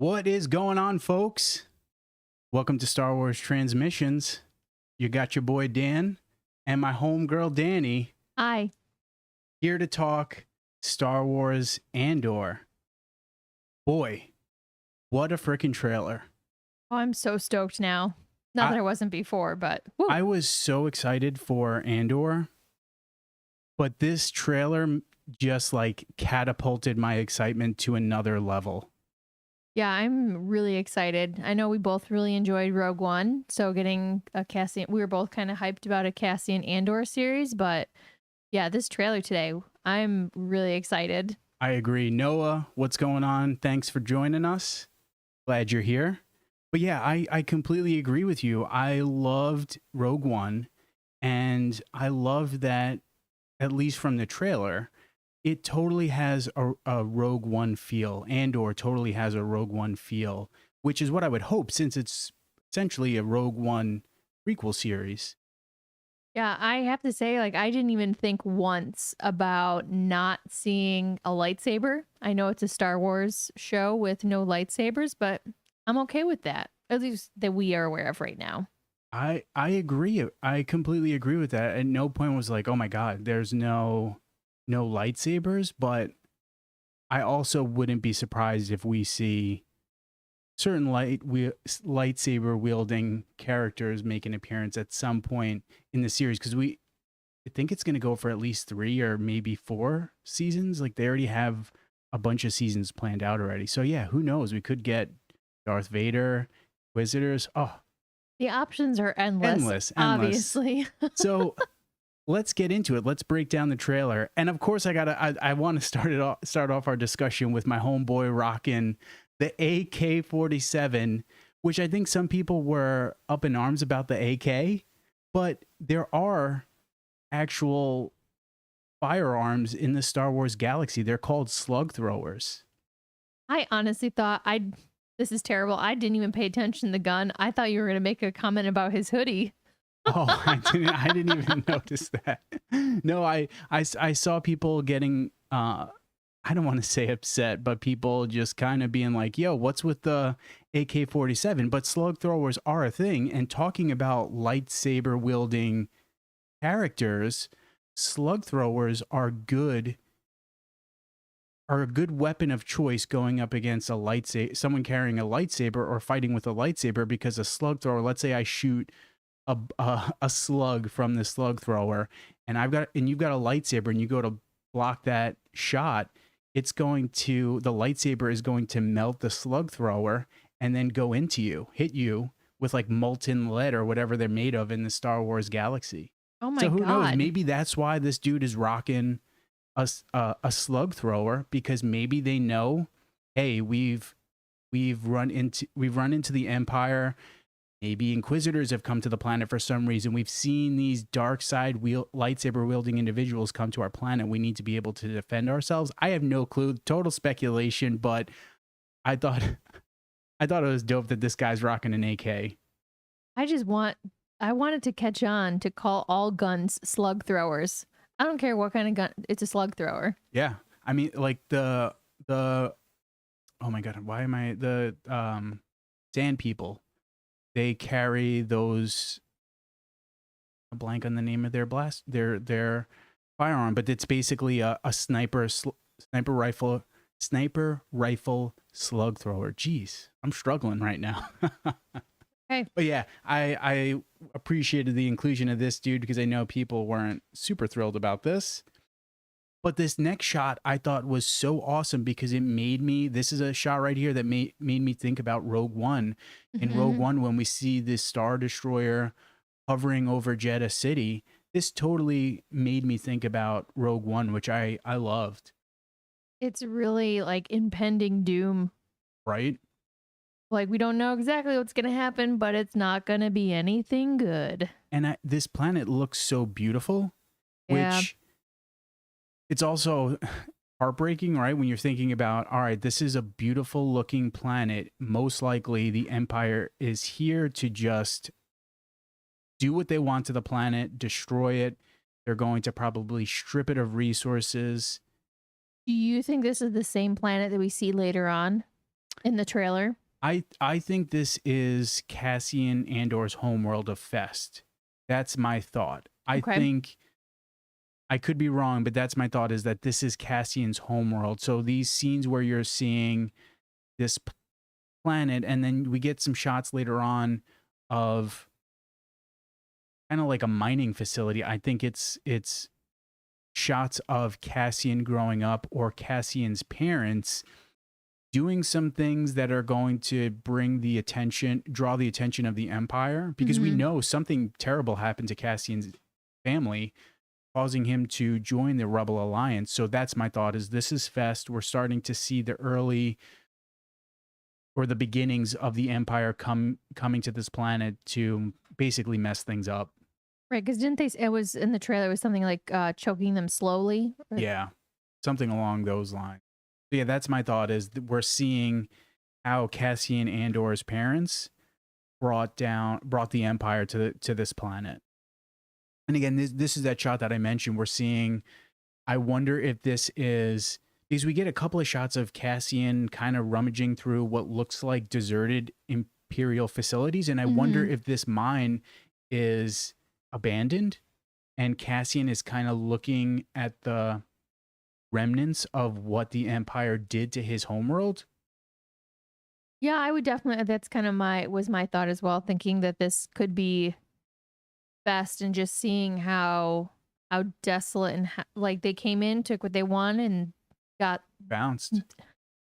What is going on, folks? Welcome to Star Wars Transmissions. You got your boy Dan and my homegirl Dani Hi. here to talk Star Wars Andor. Boy, what a freaking trailer. Oh, I'm so stoked now. Not that I wasn't before, but woo. I was so excited for Andor, but this trailer just like catapulted my excitement to another level. Yeah, I'm really excited. I know we both really enjoyed Rogue One, so getting a Cassian, we were both kind of hyped about a Cassian Andor series, but yeah, this trailer today, I'm really excited. I agree. Noah, what's going on? Thanks for joining us. Glad you're here. But yeah, I completely agree with you. I loved Rogue One, and I loved that, at least from the trailer, it totally has a Rogue One feel. Andor totally has a Rogue One feel, which is what I would hope since it's essentially a Rogue One prequel series. Yeah, I have to say, like, I didn't even think once about not seeing a lightsaber. I know it's a Star Wars show with no lightsabers, but I'm okay with that. At least that we are aware of right now. I agree. I completely agree with that. At no point was like, oh my God, there's no lightsabers, but I also wouldn't be surprised if we see certain lightsaber wielding characters make an appearance at some point in the series, because I think it's going to go for at least 3 or maybe 4 seasons. Like they already have a bunch of seasons planned out already. So yeah, who knows? We could get Darth Vader, Inquisitors. Oh, The options are endless. Obviously. So let's get into it. Let's break down the trailer. And of course, I want to start off our discussion with my homeboy rocking the AK-47, which I think some people were up in arms about the AK, but there are actual firearms in the Star Wars galaxy. They're called slug throwers. I honestly thought this is terrible. I didn't even pay attention to the gun. I thought you were going to make a comment about his hoodie. Oh, I didn't even notice that. No, I saw people getting I don't want to say upset, but people just kind of being like, yo, what's with the AK-47? But slug throwers are a thing. And talking about lightsaber wielding characters, slug throwers are a good weapon of choice going up against a lightsaber, someone carrying a lightsaber or fighting with a lightsaber, because a slug thrower, let's say I shoot a slug from the slug thrower and you've got a lightsaber and you go to block that shot, the lightsaber is going to melt the slug thrower and then go into you, hit you with like molten lead or whatever they're made of in the Star Wars galaxy. Oh my God. So who knows? Maybe that's why this dude is rocking a slug thrower, because maybe they know, hey, we've run into the Empire. Maybe Inquisitors have come to the planet for some reason. We've seen these dark side lightsaber wielding individuals come to our planet. We need to be able to defend ourselves. I have no clue. Total speculation, but I thought it was dope that this guy's rocking an AK. I wanted to catch on to call all guns slug throwers. I don't care what kind of gun. It's a slug thrower. Yeah. I mean, like the oh my God, why am I the sand people? They carry those, a blank on the name of their firearm, but it's basically a sniper rifle slug thrower. Jeez, I'm struggling right now. Okay. But yeah, I appreciated the inclusion of this dude, because I know people weren't super thrilled about this. But this next shot I thought was so awesome, because this is a shot right here that made me think about Rogue One. In Rogue One, when we see this Star Destroyer hovering over Jeddah City, this totally made me think about Rogue One, which I loved. It's really like impending doom. Right? Like, we don't know exactly what's going to happen, but it's not going to be anything good. And this planet looks so beautiful, which it's also heartbreaking, right? When you're thinking about, all right, this is a beautiful looking planet. Most likely the Empire is here to just do what they want to the planet, destroy it. They're going to probably strip it of resources. Do you think this is the same planet that we see later on? in the trailer. I think this is Cassian Andor's homeworld of Fest. That's my thought. I Okay. think I could be wrong, but that's my thought, is that this is Cassian's homeworld. So these scenes where you're seeing this planet, and then we get some shots later on of kind of like a mining facility. I think it's shots of Cassian growing up, or Cassian's parents doing some things that are going to draw the attention of the Empire, because we Mhm. know something terrible happened to Cassian's family, causing him to join the Rebel Alliance. So that's my thought, is this is Fest. We're starting to see the early, or the beginnings of the Empire coming to this planet to basically mess things up. Right, because didn't it was in the trailer, it was something like choking them slowly. Yeah, something along those lines. So yeah, that's my thought, is that we're seeing how Cassian Andor's parents brought the Empire to this planet. And again, this is that shot that I mentioned. We're seeing, I wonder if this is, because we get a couple of shots of Cassian kind of rummaging through what looks like deserted Imperial facilities, and I wonder Mhm. if this mine is abandoned, and Cassian is kind of looking at the remnants of what the Empire did to his homeworld. Yeah, I would definitely. That's kind of my thought as well. Thinking that this could be best, and just seeing how desolate and like they came in, took what they wanted, and got. Bounced. I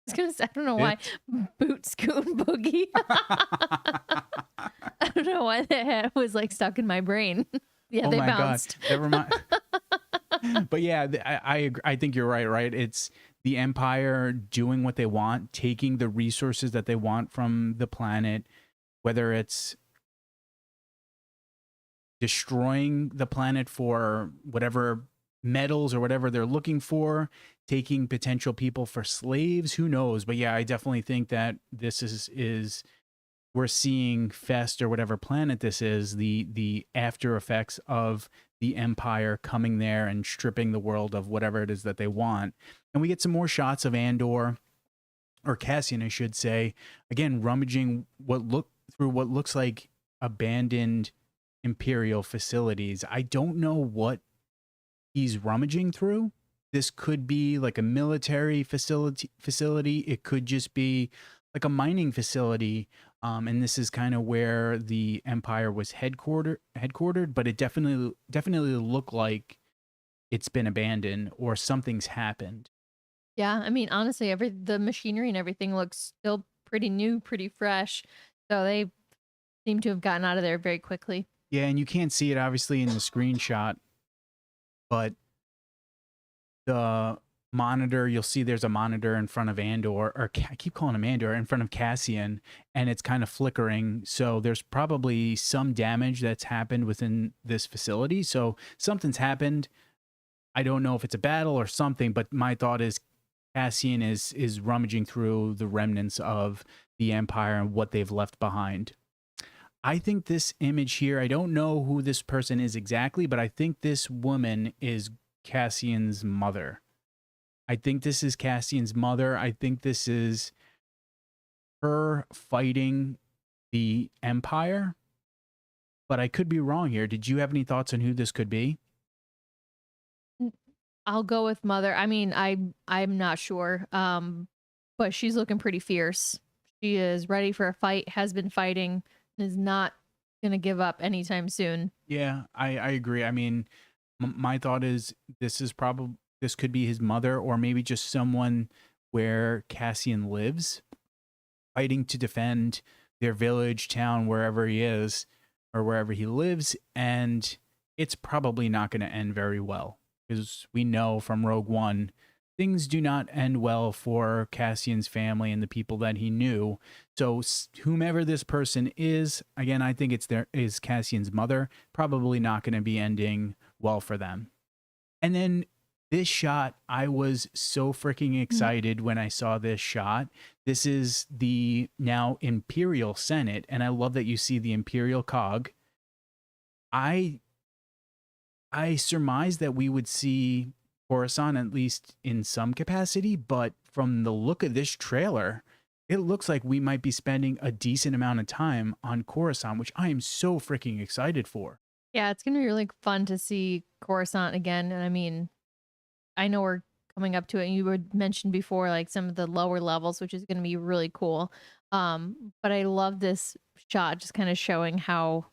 was gonna say, I don't know why Dipped. boot scoot boogie. I don't know why that was like stuck in my brain. Yeah, Oh they my God. bounced. Never mind. But yeah, I think you're right, right? It's the Empire doing what they want, taking the resources that they want from the planet, whether it's destroying the planet for whatever metals or whatever they're looking for, taking potential people for slaves, who knows? But yeah, I definitely think that this is we're seeing Fest, or whatever planet this is, the after effects of the Empire coming there and stripping the world of whatever it is that they want. And we get some more shots of Andor, or Cassian, I should say, again rummaging what looks like abandoned Imperial facilities. I don't know what he's rummaging through. This could be like a military facility. It could just be like a mining facility. And this is kind of where the Empire was headquartered, but it definitely looked like it's been abandoned, or something's happened. Yeah, I mean, honestly, the machinery and everything looks still pretty new, pretty fresh. So they seem to have gotten out of there very quickly. Yeah, and you can't see it obviously in the screenshot, but the monitor, you'll see there's a monitor in front of Andor, or I keep calling him Andor, in front of Cassian, and it's kind of flickering. So there's probably some damage that's happened within this facility. So something's happened. I don't know if it's a battle or something, but my thought is Cassian is rummaging through the remnants of the Empire and what they've left behind. I think this image here, I don't know who this person is exactly, but I think this woman is Cassian's mother. I think this is Cassian's mother. I think this is her fighting the Empire, but I could be wrong here. Did you have any thoughts on who this could be? N- I'll go with mother. I mean, I'm not sure. But she's looking pretty fierce. She is ready for a fight, has been fighting, and is not gonna give up anytime soon. Yeah, I agree. I mean, my thought is this could be his mother, or maybe just someone where Cassian lives, fighting to defend their village, town, wherever he is, or wherever he lives. And it's probably not going to end very well, because we know from Rogue One, things do not end well for Cassian's family and the people that he knew. So whomever this person is, again, I think is Cassian's mother, probably not going to be ending well for them. And then this shot, I was so freaking Mm. excited when I saw this shot. This is the now Imperial Senate, and I love that you see the Imperial cog. I I surmised that we would see Coruscant, at least in some capacity, but from the look of this trailer, it looks like we might be spending a decent amount of time on Coruscant, which I am so freaking excited for. Yeah, it's gonna be really fun to see Coruscant again. And I mean, I know we're coming up to it, and you had mentioned before like some of the lower levels, which is gonna be really cool. But I love this shot just kind of showing how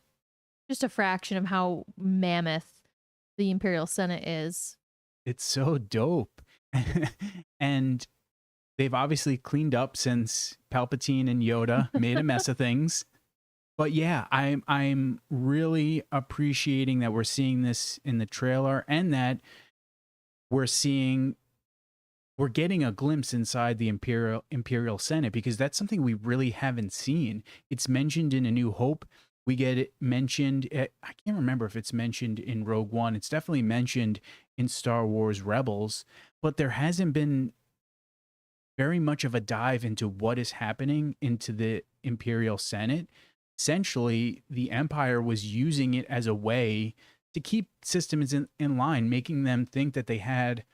just a fraction of how mammoth the Imperial Senate is. It's so dope. And they've obviously cleaned up since Palpatine and Yoda made a mess of things. But yeah, I'm really appreciating that we're seeing this in the trailer, and that we're seeing we're getting a glimpse inside the Imperial Senate, because that's something we really haven't seen. It's mentioned in A New Hope. We get it mentioned. I can't remember if it's mentioned in Rogue One. It's definitely mentioned in Star Wars Rebels, but there hasn't been very much of a dive into what is happening into the Imperial Senate. Essentially, the Empire was using it as a way to keep systems in line, making them think that they had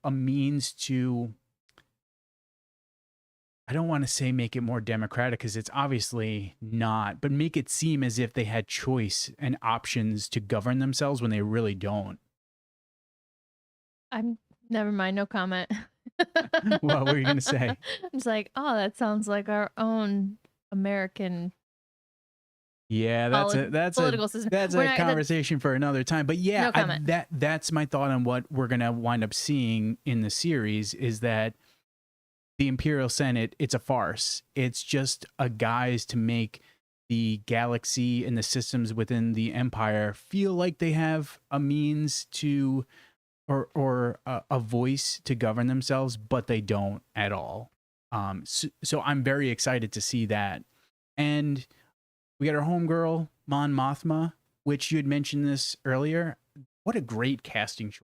a means to, I don't want to say make it more democratic, because it's obviously not, but make it seem as if they had choice and options to govern themselves when they really don't. I'm never mind, no comment. What were you going to say? It's like, oh, that sounds like our own American Yeah, political system. that's We're a not, conversation for another time. But yeah, no comment. that's my thought on what we're gonna wind up seeing in the series, is that the Imperial Senate, it's a farce. It's just a guise to make the galaxy and the systems within the Empire feel like they have a means to, or a voice to govern themselves, but they don't at all. So I'm very excited to see that. And we got our homegirl, Mon Mothma, which you had mentioned this earlier. What a great casting choice.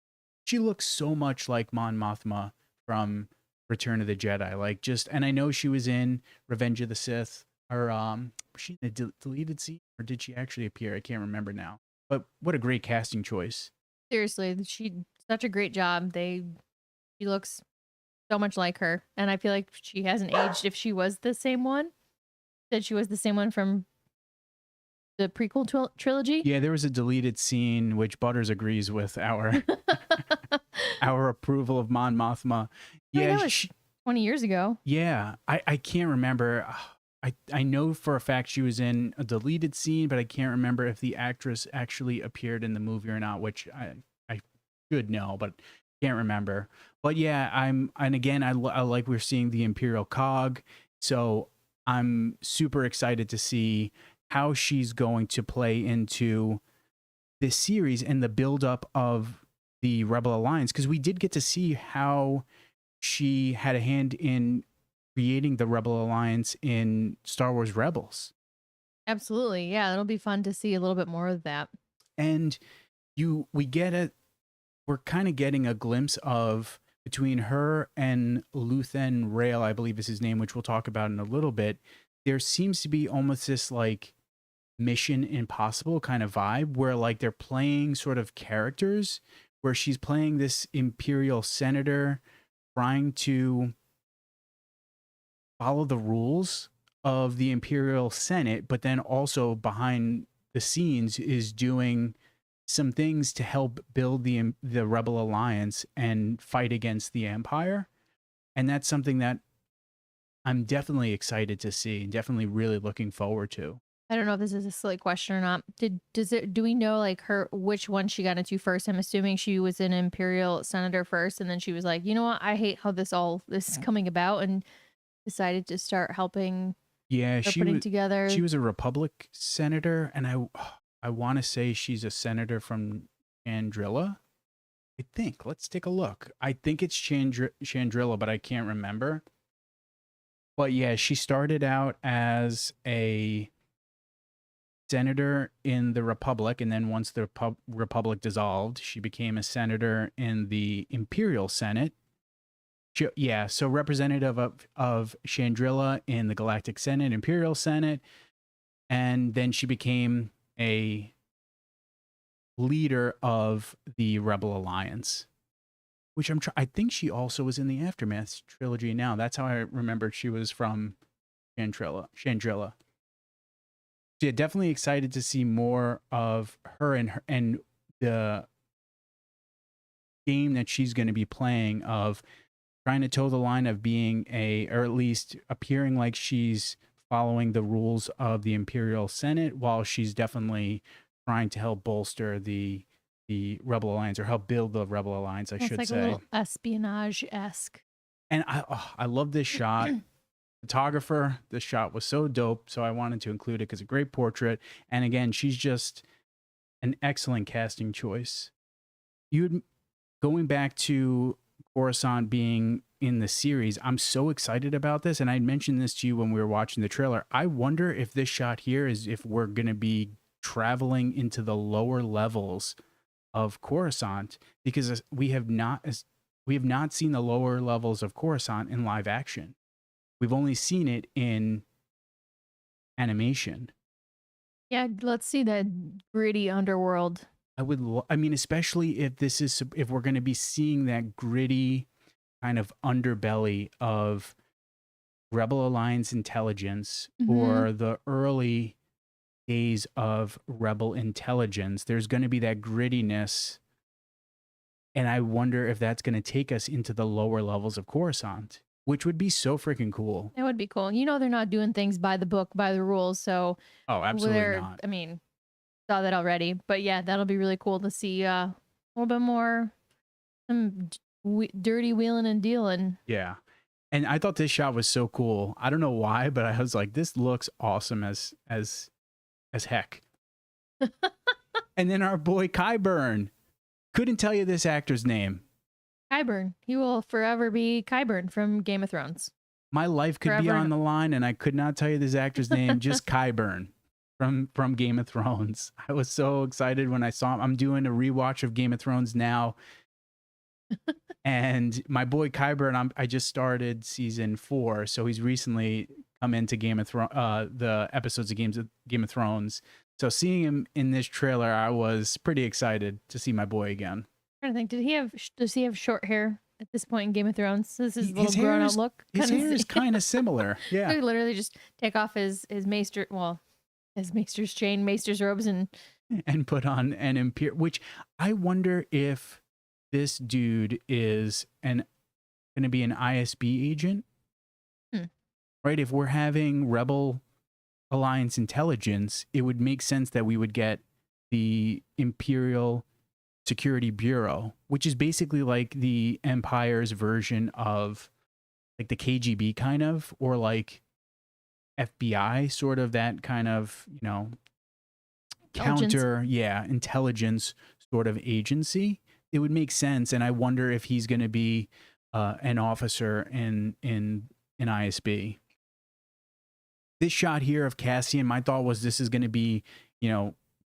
She looks so much like Mon Mothma from Return of the Jedi. Like, just, and I know she was in Revenge of the Sith, or was she in a deleted scene, or did she actually appear? I can't remember now. But what a great casting choice. Seriously, she such a great job. She looks so much like her, and I feel like she hasn't aged. If she was the same one, that she was the same one from the prequel trilogy. Yeah, there was a deleted scene which Butters agrees with our our approval of Mon Mothma. Yeah, that was 20 years ago. yeah, I can't remember. I know for a fact she was in a deleted scene, but I can't remember if the actress actually appeared in the movie or not, which I should know, but can't remember. But yeah, and again, I like we're seeing the Imperial Cog, so I'm super excited to see how she's going to play into this series and the buildup of the Rebel Alliance, because we did get to see how she had a hand in creating the Rebel Alliance in Star Wars Rebels. Absolutely. Yeah, it'll be fun to see a little bit more of that. And we're kind of getting a glimpse of, between her and Luthen Rail, I believe is his name, which we'll talk about in a little bit. There seems to be almost this like Mission Impossible kind of vibe, where like they're playing sort of characters, where she's playing this Imperial senator trying to follow the rules of the Imperial Senate, but then also behind the scenes is doing some things to help build the Rebel Alliance and fight against the Empire. And that's something that I'm definitely excited to see, definitely really looking forward to. I don't know if this is a silly question or not. Do we know like which one she got into first? I'm assuming she was an Imperial Senator first, and then she was like, you know what, I hate how this is coming about, and decided to start helping. Yeah, putting together. She was a Republic senator, and I want to say she's a senator from Chandrilla. I think. Let's take a look. I think it's Chandrilla, but I can't remember. But yeah, she started out as a senator in the Republic, and then once the Republic dissolved, she became a senator in the Imperial Senate. Yeah, so representative of Chandrilla in the Galactic Senate, Imperial Senate, and then she became a leader of the Rebel Alliance. which I think she also was in the Aftermath trilogy now. That's how I remembered she was from Chandrilla. So yeah, definitely excited to see more of her and the game that she's going to be playing of trying to toe the line of being or at least appearing like she's following the rules of the Imperial Senate, while she's definitely trying to help bolster the Rebel Alliance, or help build the Rebel Alliance, I It's should like a say. little espionage-esque. And I love this shot. Photographer, this shot was so dope, so I wanted to include it because a great portrait. And again, she's just an excellent casting choice. Going back to Coruscant being in the series, I'm so excited about this, and I mentioned this to you when we were watching the trailer. I wonder if this shot here is if we're going to be traveling into the lower levels of Coruscant, because we have not seen the lower levels of Coruscant in live action. We've only seen it in animation. Yeah, let's see that gritty underworld. I mean, especially if we're going to be seeing that gritty kind of underbelly of Rebel Alliance intelligence, or the early days of Rebel intelligence. There's going to be that grittiness, and I wonder if that's going to take us into the lower levels of Coruscant, which would be so freaking cool. That would be cool. You know, they're not doing things by the book, by the rules. So, oh, absolutely not. I mean, saw that already, but yeah, that'll be really cool to see a little bit more some dirty wheeling and dealing. Yeah. And I thought this shot was so cool. I don't know why, but I was like, this looks awesome as heck. And then our boy Qyburn. Couldn't tell you this actor's name. Qyburn. He will forever be Qyburn from Game of Thrones. My life could be on the line, and I could not tell you this actor's name, just Qyburn from Game of Thrones. I was so excited when I saw him. I'm doing a rewatch of Game of Thrones now. And my boy Qyburn, I just started season 4, so he's recently come into Game of Thrones, the episodes of Game of Thrones. So seeing him in this trailer, I was pretty excited to see my boy again. I'm trying to think, does he have short hair at this point in Game of Thrones? This is his little grown out look. His hair is kind of similar. Yeah, he literally just take off his maester, his maester's chain, maester's robes, and put on an Imperial. Which I wonder if this dude is going to be an ISB agent, right? If we're having Rebel Alliance intelligence, it would make sense that we would get the Imperial Security Bureau, which is basically like the Empire's version of like the KGB kind of, or like FBI, sort of that kind of, counter, intelligence sort of agency. It would make sense, and I wonder if he's going to be an officer in ISB. This shot here of Cassian, my thought was this is going to be,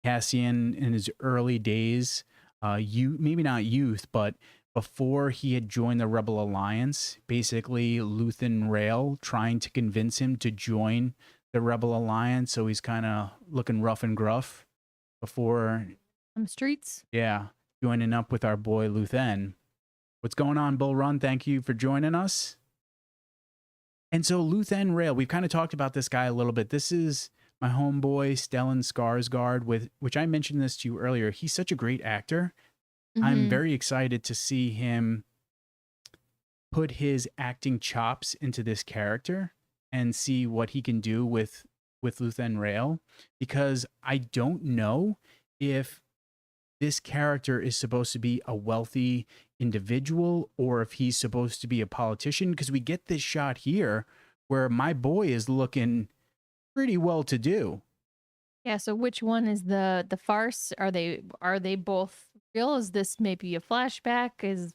Cassian in his early days, maybe not youth, but before he had joined the Rebel Alliance, basically Luthen Rail trying to convince him to join the Rebel Alliance. So he's kind of looking rough and gruff before some streets. Yeah, joining up with our boy Luthen. What's going on, Bull Run? Thank you for joining us. And so Luthen Rail, we've kind of talked about this guy a little bit. This is my homeboy Stellan Skarsgård, which I mentioned this to you earlier. He's such a great actor. I'm very excited to see him put his acting chops into this character and see what he can do with Luthen Rail, because I don't know if this character is supposed to be a wealthy individual or if he's supposed to be a politician, because we get this shot here where my boy is looking pretty well to do. Yeah, so which one is the farce? Are they both real? Is this maybe a flashback? Is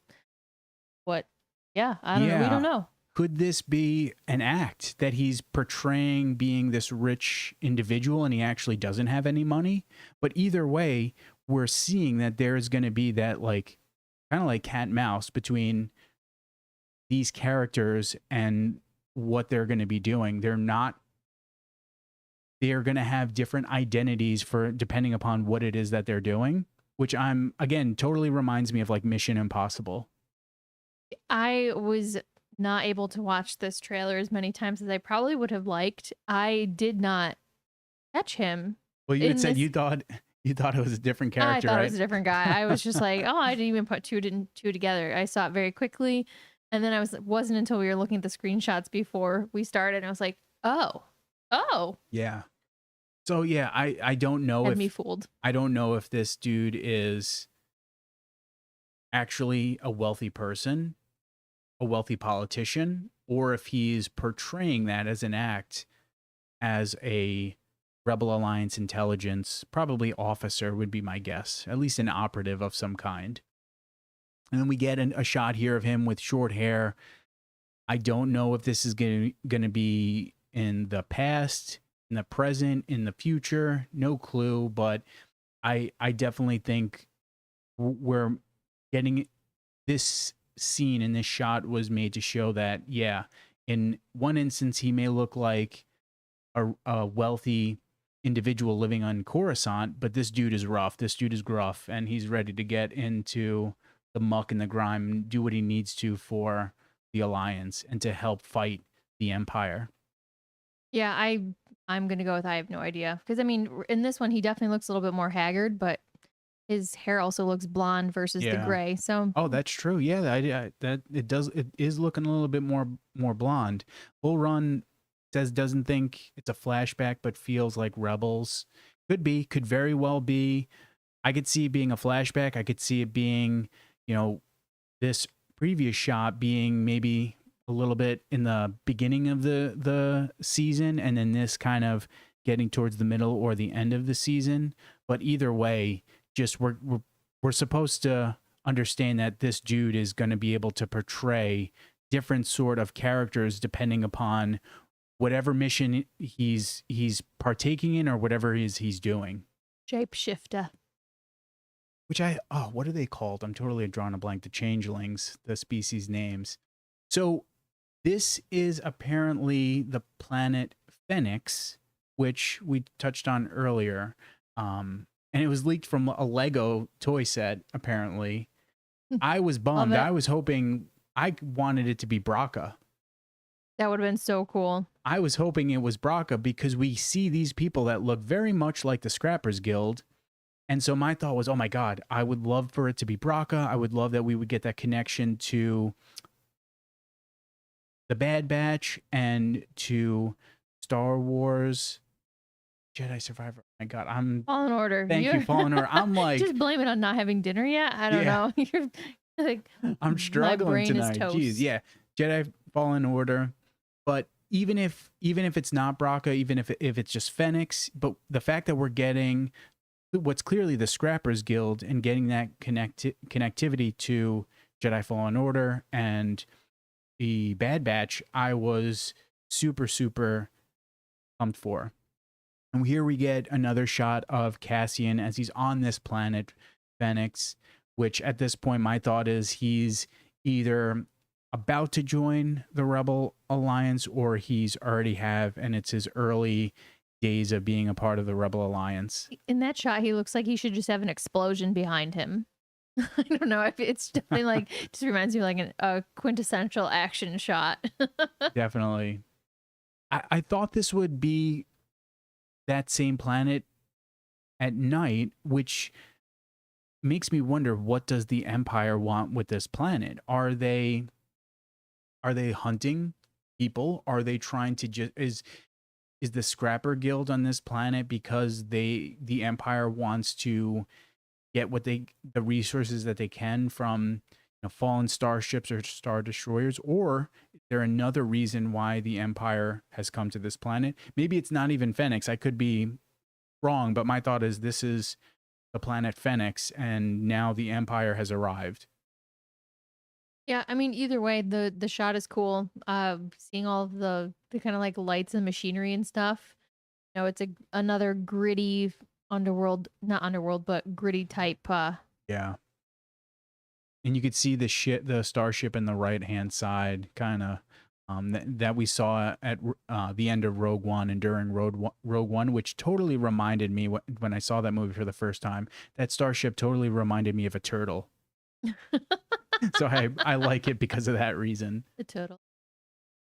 what? Yeah, I don't know. We don't know. Could this be an act that he's portraying being this rich individual and he actually doesn't have any money? But either way, we're seeing that there is going to be that like kind of like cat and mouse between these characters and what they're going to be doing. They're going to have different identities for depending upon what it is that they're doing, which again, totally reminds me of like Mission Impossible. I was not able to watch this trailer as many times as I probably would have liked. I did not catch him Well, you had in said this. you thought it was a different I character, thought it right? was a different guy. I was just like, oh, I didn't even put two together. I saw it very quickly, and then wasn't until we were looking at the screenshots before we started, and I was like, oh, Yeah. So yeah, I don't know had me if fooled. this dude is actually a wealthy person, a wealthy politician, or if he's portraying that as an act as a Rebel Alliance intelligence, probably officer would be my guess, at least an operative of some kind. And then we get a shot here of him with short hair. I don't know if this is going to be in the past, in the present, in the future. No clue, but I definitely think we're getting this scene and this shot was made to show that, yeah, in one instance, he may look like a wealthy individual living on Coruscant, but this dude is rough. This dude is gruff, and he's ready to get into the muck and the grime and do what he needs to for the Alliance and to help fight the Empire. Yeah, I'm gonna go with I have no idea because I mean in this one he definitely looks a little bit more haggard, but his hair also looks blonde versus the Yeah. gray. So Oh, that's true. Yeah, that it does. It is looking a little bit more blonde. Bull Run says doesn't think it's a flashback, but feels like Rebels. Could be. Could very well be. I could see it being a flashback. I could see it being, this previous shot being maybe a little bit in the beginning of the season, and then this kind of getting towards the middle or the end of the season. But either way, just we're supposed to understand that this dude is going to be able to portray different sort of characters depending upon whatever mission he's partaking in or whatever he's doing. shapeshifter. Which what are they called? I'm totally drawing a blank. The changelings, the species names. So this is apparently the planet Phoenix, which we touched on earlier. And it was leaked from a Lego toy set, apparently. I was bummed. I was hoping, I wanted it to be Braca. That would have been so cool. I was hoping it was Braca because we see these people that look very much like the Scrappers Guild. And so my thought was, oh my God, I would love for it to be Braca. I would love that we would get that connection to the Bad Batch and to Star Wars Jedi Survivor. Oh my God, Fallen Order. Thank you, Fallen Order. I'm like, just blame it on not having dinner yet. I don't know. You're like, I'm struggling tonight. Jeez, yeah, Jedi Fallen Order. But even if it's not Braca, even if it's just Phoenix, but the fact that we're getting what's clearly the Scrappers Guild and getting that connectivity to Jedi Fallen Order and the Bad Batch, I was super, super pumped for. And here we get another shot of Cassian as he's on this planet, Phoenix, which at this point, my thought is he's either about to join the Rebel Alliance or he's already have, and it's his early days of being a part of the Rebel Alliance. In that shot, he looks like he should just have an explosion behind him. I don't know if it's definitely like, just reminds me of like a quintessential action shot. Definitely. I thought this would be that same planet at night, which makes me wonder, what does the Empire want with this planet? Are they hunting people? Are they trying to just is the Scrapper Guild on this planet because the Empire wants to get the resources that they can from fallen starships or star destroyers? Or is there another reason why the Empire has come to this planet? Maybe it's not even Phoenix. I could be wrong, but my thought is this is the planet Phoenix, and now the Empire has arrived. Yeah, I mean, either way, the shot is cool. Seeing all of the kind of like lights and machinery and stuff. It's another gritty underworld, not underworld, but gritty type. Yeah. And you could see the starship in the right hand side, kind of that we saw at the end of Rogue One and during Rogue One, which totally reminded me when I saw that movie for the first time. That starship totally reminded me of a turtle. So I like it because of that reason. The total.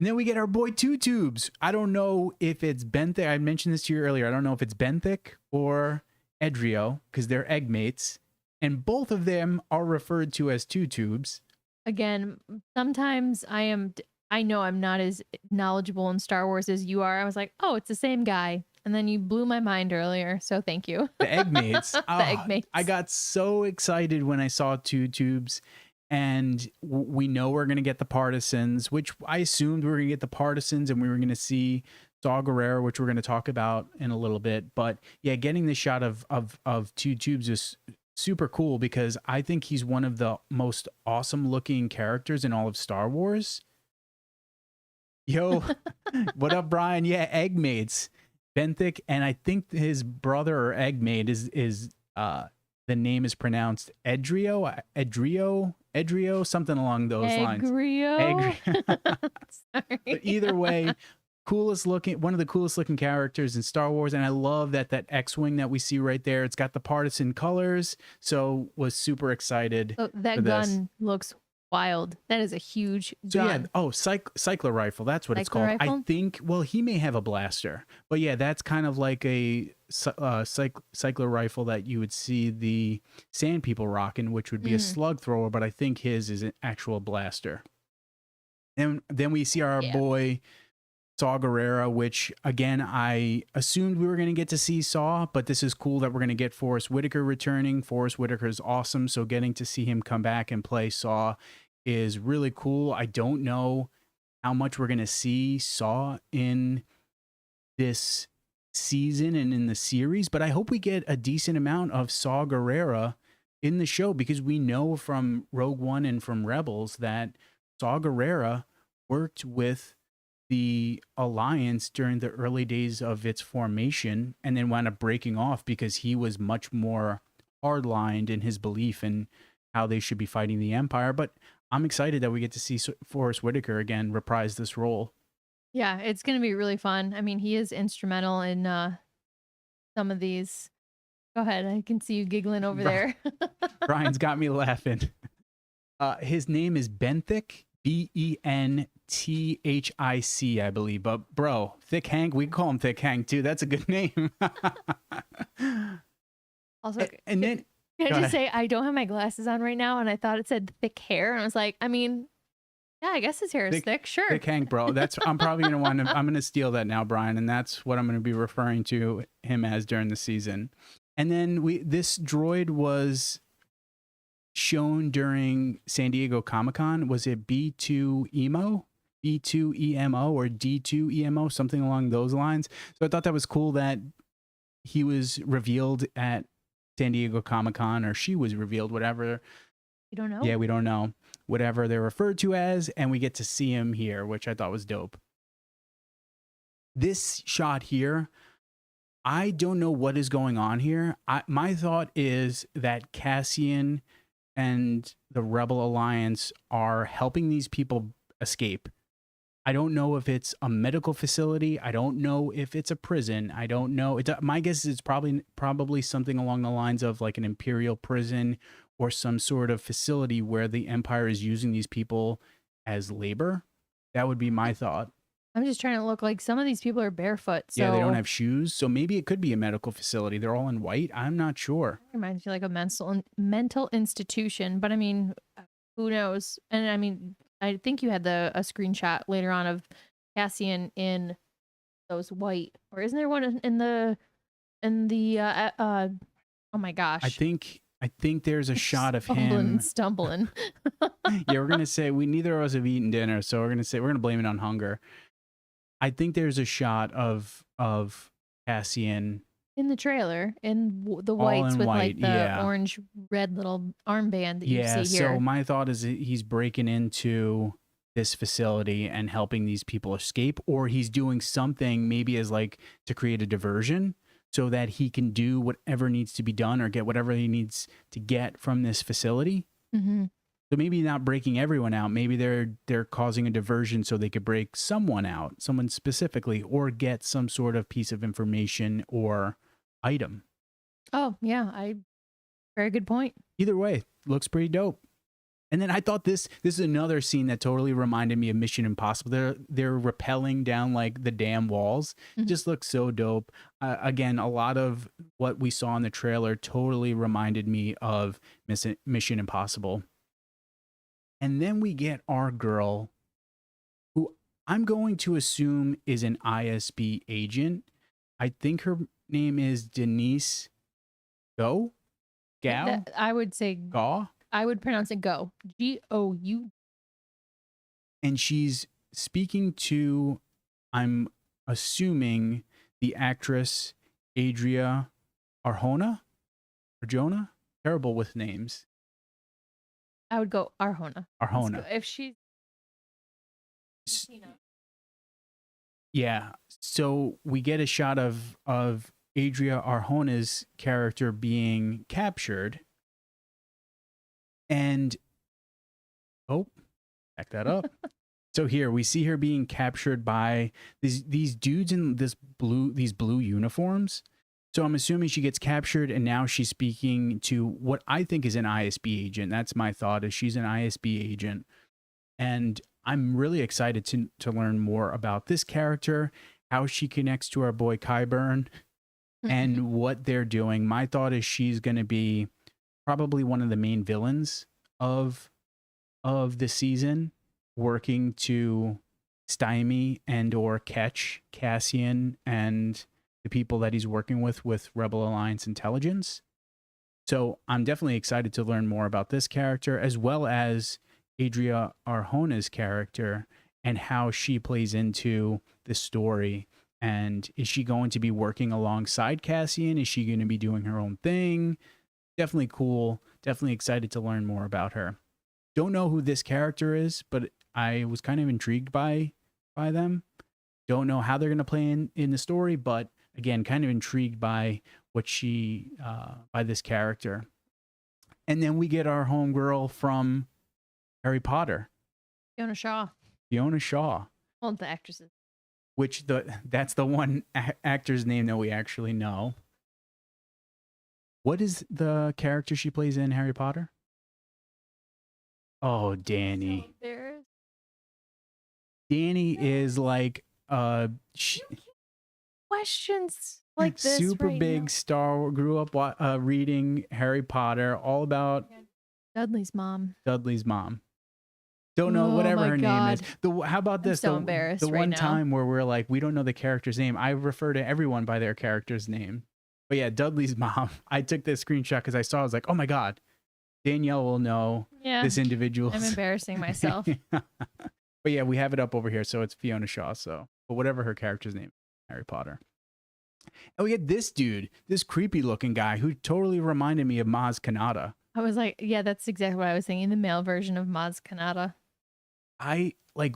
And then we get our boy Two Tubes. I don't know if it's Benthic. I mentioned this to you earlier. I don't know if it's Benthic or Edrio because they're egg mates. And both of them are referred to as Two Tubes. Again, sometimes I know I'm not as knowledgeable in Star Wars as you are. I was like, oh, it's the same guy. And then you blew my mind earlier. So thank you. The egg mates. The egg mates. I got so excited when I saw Two Tubes. And we know we're going to get the partisans, which I assumed we were going to get the partisans and we were going to see Saw Gerrera, which we're going to talk about in a little bit. But yeah, getting the shot of Two Tubes is super cool because I think he's one of the most awesome looking characters in all of Star Wars. Yo, what up, Brian? Yeah, egg mates. Benthic, and I think his brother or egg mate is the name is pronounced Edrio, something along those lines. Sorry. But either way, one of the coolest looking characters in Star Wars, and I love that X-wing that we see right there. It's got the partisan colors, so was super excited. So that gun looks wild. That is a huge gun. Yeah, cycler rifle. That's what it's called. Rifle? I think. Well, he may have a blaster, but yeah, that's kind of like a cycler rifle that you would see the Sand People rocking, which would be a slug thrower. But I think his is an actual blaster. And then we see our boy Saw Gerrera, which again I assumed we were going to get to see Saw, but this is cool that we're going to get Forrest Whitaker returning. Forrest Whitaker is awesome, so getting to see him come back and play Saw is really cool. I don't know how much we're going to see Saw in this season and in the series, but I hope we get a decent amount of Saw Gerrera in the show because we know from Rogue One and from Rebels that Saw Gerrera worked with the Alliance during the early days of its formation and then wound up breaking off because he was much more hardlined in his belief in how they should be fighting the Empire. But I'm excited that we get to see Forrest Whitaker again reprise this role. Yeah, it's going to be really fun. I mean, he is instrumental in some of these. Go ahead. I can see you giggling over there. Brian's got me laughing. His name is Benthic, Benthic, I believe. But bro, Thick Hank, we call him Thick Hank too. That's a good name. Also, and then can I just say I don't have my glasses on right now, and I thought it said thick hair, and I was like, I mean, yeah, I guess his hair is thick. Sure, Thick Hank, bro. I'm probably gonna I'm gonna steal that now, Brian, and that's what I'm gonna be referring to him as during the season. And then this droid was shown during San Diego Comic-Con. Was it B2EMO, or D2EMO, something along those lines? So I thought that was cool that he was revealed at San Diego Comic-Con, or she was revealed, whatever. We don't know. Yeah, we don't know. Whatever they're referred to as, and we get to see him here, which I thought was dope. This shot here, I don't know what is going on here. My thought is that Cassian and the Rebel Alliance are helping these people escape. I don't know if it's a medical facility. I don't know if it's a prison. I don't know. My guess is it's probably something along the lines of like an Imperial prison or some sort of facility where the Empire is using these people as labor. That would be my thought. I'm just trying to look like some of these people are barefoot. So yeah, they don't have shoes. So maybe it could be a medical facility. They're all in white. I'm not sure. It reminds me like a mental institution, but I mean, who knows? And I mean, I think you had a screenshot later on of Cassian in those white, or isn't there one in the oh my gosh. I think there's a shot of him stumbling. Yeah, we're gonna say neither of us have eaten dinner, so we're gonna blame it on hunger. I think there's a shot of Cassian in the trailer in the whites with like the orange red little armband that you see here. So my thought is he's breaking into this facility and helping these people escape, or he's doing something maybe as like to create a diversion so that he can do whatever needs to be done or get whatever he needs to get from this facility. Mm-hmm. So maybe not breaking everyone out. Maybe they're causing a diversion so they could break someone out, someone specifically, or get some sort of piece of information or item. Oh, yeah. Very good point. Either way, looks pretty dope. And then I thought this is another scene that totally reminded me of Mission Impossible. They're rappelling down like the damn walls. Mhm. Just looks so dope. Again, a lot of what we saw in the trailer totally reminded me of Mission Impossible. And then we get our girl, who I'm going to assume is an ISB agent. I think her name is Denise Go? Gao? I would say Gaw? I would pronounce it go. Gou. And she's speaking to, I'm assuming, the actress Adria Arjona? Terrible with names. I would go Arjona. Arjona. If she's Yeah. So we get a shot of Adria Arjona's character being captured. And back that up. So here we see her being captured by these dudes in these blue uniforms. So I'm assuming she gets captured, and now she's speaking to what I think is an ISB agent. That's my thought, is she's an ISB agent. And I'm really excited to learn more about this character, how she connects to our boy Qyburn, and what they're doing. My thought is she's going to be probably one of the main villains of the season, working to stymie and or catch Cassian and the people that he's working with Rebel Alliance intelligence. So I'm definitely excited to learn more about this character, as well as Adria Arjona's character and how she plays into the story. And is she going to be working alongside Cassian? Is she going to be doing her own thing? Definitely cool. Definitely excited to learn more about her. Don't know who this character is, but I was kind of intrigued by them. Don't know how they're going to play in the story, but again, kind of intrigued by what by this character. And then we get our homegirl from Harry Potter, Fiona Shaw. Fiona Shaw. Well, the actresses. Which that's the one actor's name that we actually know. What is the character she plays in Harry Potter? Oh, Dani. Dani is like questions like this. Super right big now. star. Grew up reading Harry Potter. All about Dudley's mom. Don't know whatever her name is. How about this? I'm so embarrassed the right one now. time where we're like, we don't know the character's name. I refer to everyone by their character's name. But yeah, Dudley's mom. I took this screenshot because I saw. I was like, oh my god, Danielle will know this individual. I'm embarrassing myself. But yeah, we have it up over here, so it's Fiona Shaw. So, but whatever her character's name, Harry Potter. And we get this dude, this creepy looking guy who totally reminded me of Maz Kanata. I was like, yeah, that's exactly what I was thinking. The male version of Maz Kanata.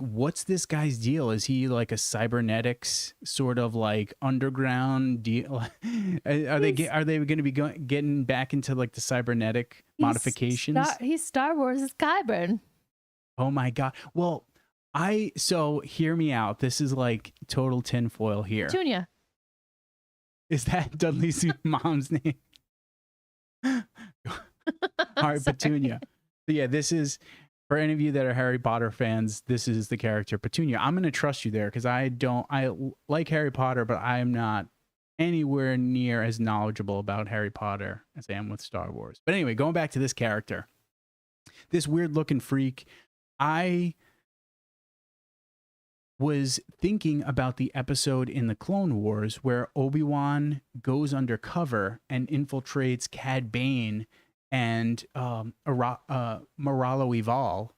What's this guy's deal? Is he like a cybernetics sort of like underground deal? Are they going to be getting back into like the cybernetic modifications? He's Star Wars' Qyburn. Oh my god. Well, so hear me out. This is like total tinfoil here. Petunia. Is that Dudley's mom's name? All right, Petunia. So yeah, this is, for any of you that are Harry Potter fans, this is the character Petunia. I'm going to trust you there because I like Harry Potter, but I am not anywhere near as knowledgeable about Harry Potter as I am with Star Wars. But anyway, going back to this character, this weird looking freak, I was thinking about the episode in the Clone Wars where Obi-Wan goes undercover and infiltrates Cad Bane and Moralo Eval,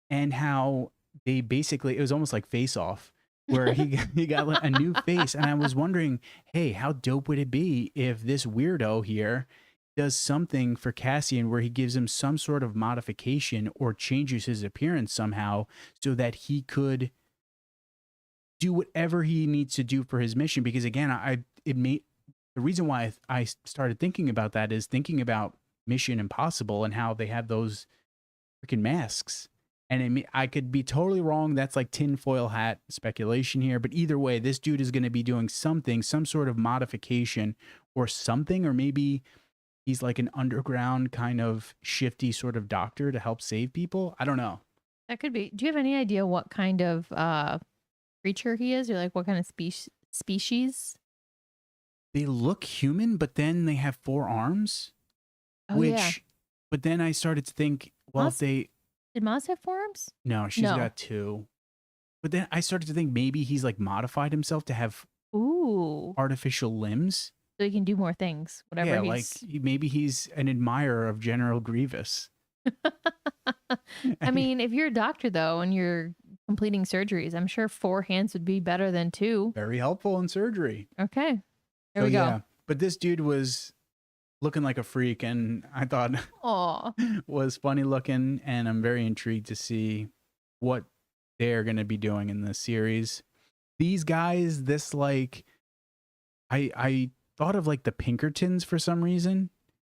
and how they basically, it was almost like Face Off, where he got a new face. And I was wondering, hey, how dope would it be if this weirdo here does something for Cassian where he gives him some sort of modification or changes his appearance somehow so that he could do whatever he needs to do for his mission. Because again, the reason why I started thinking about that is thinking about Mission Impossible and how they have those freaking masks. And I could be totally wrong. That's like tinfoil hat speculation here. But either way, this dude is going to be doing something, some sort of modification or something, or maybe he's like an underground kind of shifty sort of doctor to help save people. I don't know. That could be. Do you have any idea what kind of creature he is, or like what kind of species? They look human, but then they have 4 arms, Oh yeah. but then I started to think, well, if Maz, they, did Maz have 4 arms? no, she's No. got 2. But then I started to think maybe he's like modified himself to have Ooh. artificial limbs. So he can do more things. Whatever Yeah, like he's. maybe he's an admirer of General Grievous. I mean, if you're a doctor though, and you're completing surgeries, I'm sure 4 hands would be better than 2. Very helpful in surgery. Okay. There So we go. yeah, but this dude was looking like a freak, and I thought Aw. was funny looking, and I'm very intrigued to see what they're going to be doing in this series. These guys, this like, I thought of like the Pinkertons for some reason,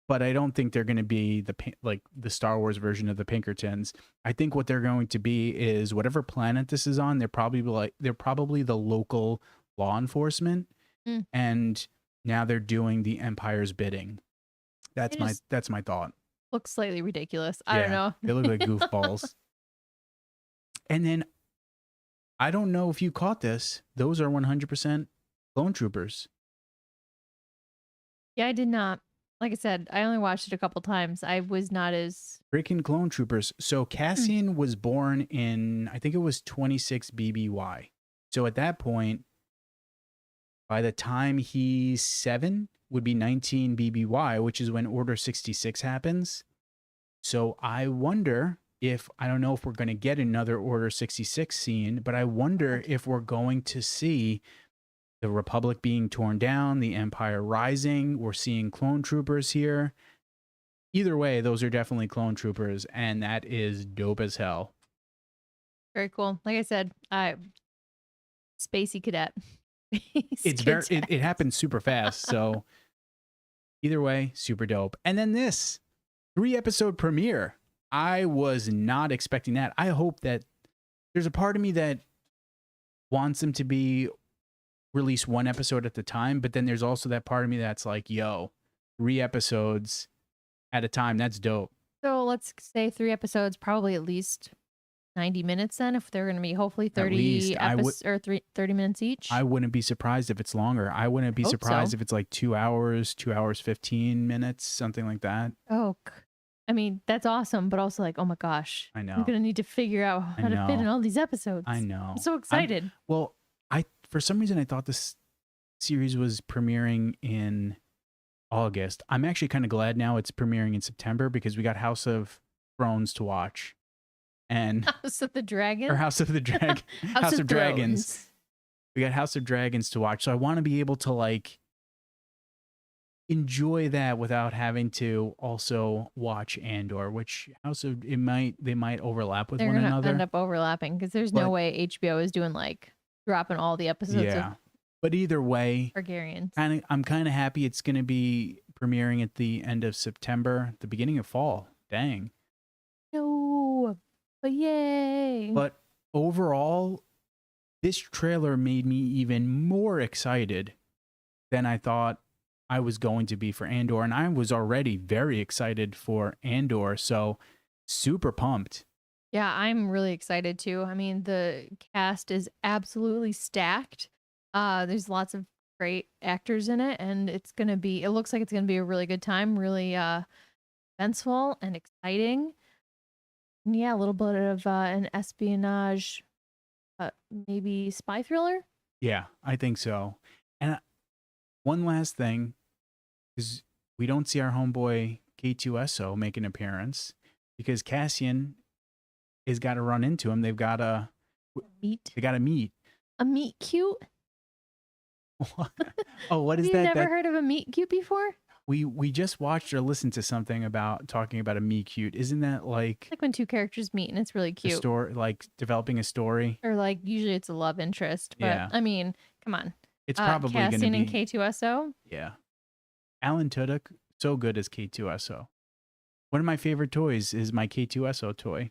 but I don't think they're going to be like the Star Wars version of the Pinkertons. I think what they're going to be is whatever planet this is on. They're probably the local law enforcement, and now they're doing the Empire's bidding. That's my thought. Looks slightly ridiculous. I don't know. They look like goofballs. And then I don't know if you caught this. Those are 100% clone troopers. Yeah, I did not. Like I said, I only watched it a couple times. I was not as Freaking clone troopers. So Cassian was born in, I think it was 26 BBY. So at that point, by the time he's 7, would be 19 BBY, which is when Order 66 happens. So I wonder if, I don't know if we're going to get another Order 66 scene, but I wonder if we're going to see the Republic being torn down, the Empire rising. We're seeing clone troopers here. Either way, those are definitely clone troopers, and that is dope as hell. very cool. Like I said, Spacey Cadet. It happens super fast. So either way, super dope. And then this 3-episode premiere. I was not expecting that. I hope that there's a part of me that wants them to be release 1 episode at the time, but then there's also that part of me that's like, yo, 3 episodes at a time. That's dope. So let's say 3 episodes, probably at least 90 minutes then, if they're going to be hopefully 30 30 minutes each. I wouldn't be surprised if it's longer. I wouldn't be surprised if it's like 2 hours, 2 hours, 15 minutes, something like that. Oh, I mean, that's awesome, but also like, oh my gosh. I know. I'm going to need to figure out how to fit in all these episodes. I know. I'm so excited. For some reason, I thought this series was premiering in August. I'm actually kind of glad now it's premiering in September because we got House of Thrones to watch. And House of the Dragon? Or House of the Dragon. House of Dragons. We got House of Dragons to watch. So I want to be able to like enjoy that without having to also watch Andor, which they might overlap with one another. They're gonna end up overlapping because there's no way HBO is doing like dropping all the episodes of but either way, Targaryens. I'm kind of happy it's going to be premiering at the end of September, the beginning of fall. Dang. No, but yay. But overall, this trailer made me even more excited than I thought I was going to be for Andor. And I was already very excited for Andor. So super pumped. Yeah, I'm really excited too. I mean, the cast is absolutely stacked. There's lots of great actors in it, and it looks like it's gonna be a really good time, really suspenseful and exciting. And yeah, a little bit of an espionage, maybe spy thriller. Yeah, I think so. And one last thing is we don't see our homeboy K2SO make an appearance because Cassian has got to run into him. They've got to meet. They got to meet. A meet cute? Oh, what is that? Have you never heard of a meet cute before? We just watched or listened to something talking about a meet cute. Isn't that like when 2 characters meet and it's really cute? A story, like developing a story, or like usually it's a love interest. But yeah. I mean, come on. It's probably going to be Cassian and K2SO. Yeah, Alan Tudyk, so good as K2SO. One of my favorite toys is my K2SO toy.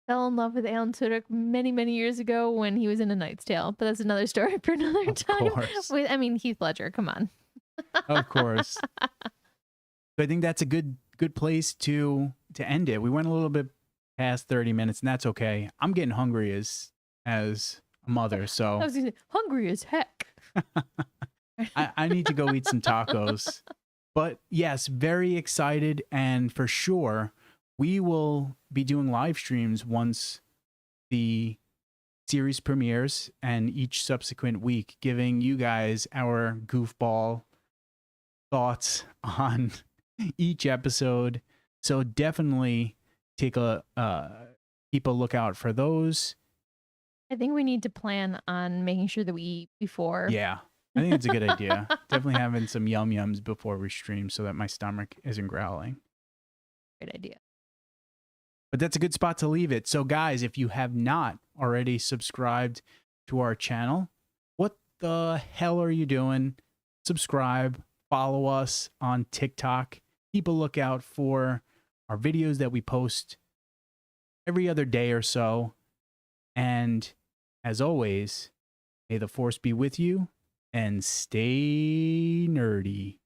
Fell in love with Alan Tudyk many, many years ago when he was in A Knight's Tale, but that's another story for another time. Course. Heath Ledger, come on. Of course. So I think that's a good place to end it. We went a little bit past 30 minutes, and that's okay. I'm getting hungry as a mother, I so was gonna say, hungry as heck. I need to go eat some tacos. But yes, very excited, and for sure we will be doing live streams once the series premieres and each subsequent week, giving you guys our goofball thoughts on each episode. So definitely keep a lookout for those. I think we need to plan on making sure that we eat before. Yeah, I think it's a good idea. Definitely having some yum yums before we stream so that my stomach isn't growling. Great idea. But that's a good spot to leave it. So guys, if you have not already subscribed to our channel, what the hell are you doing? Subscribe, follow us on TikTok. Keep a lookout for our videos that we post every other day or so. And as always, may the force be with you and stay nerdy.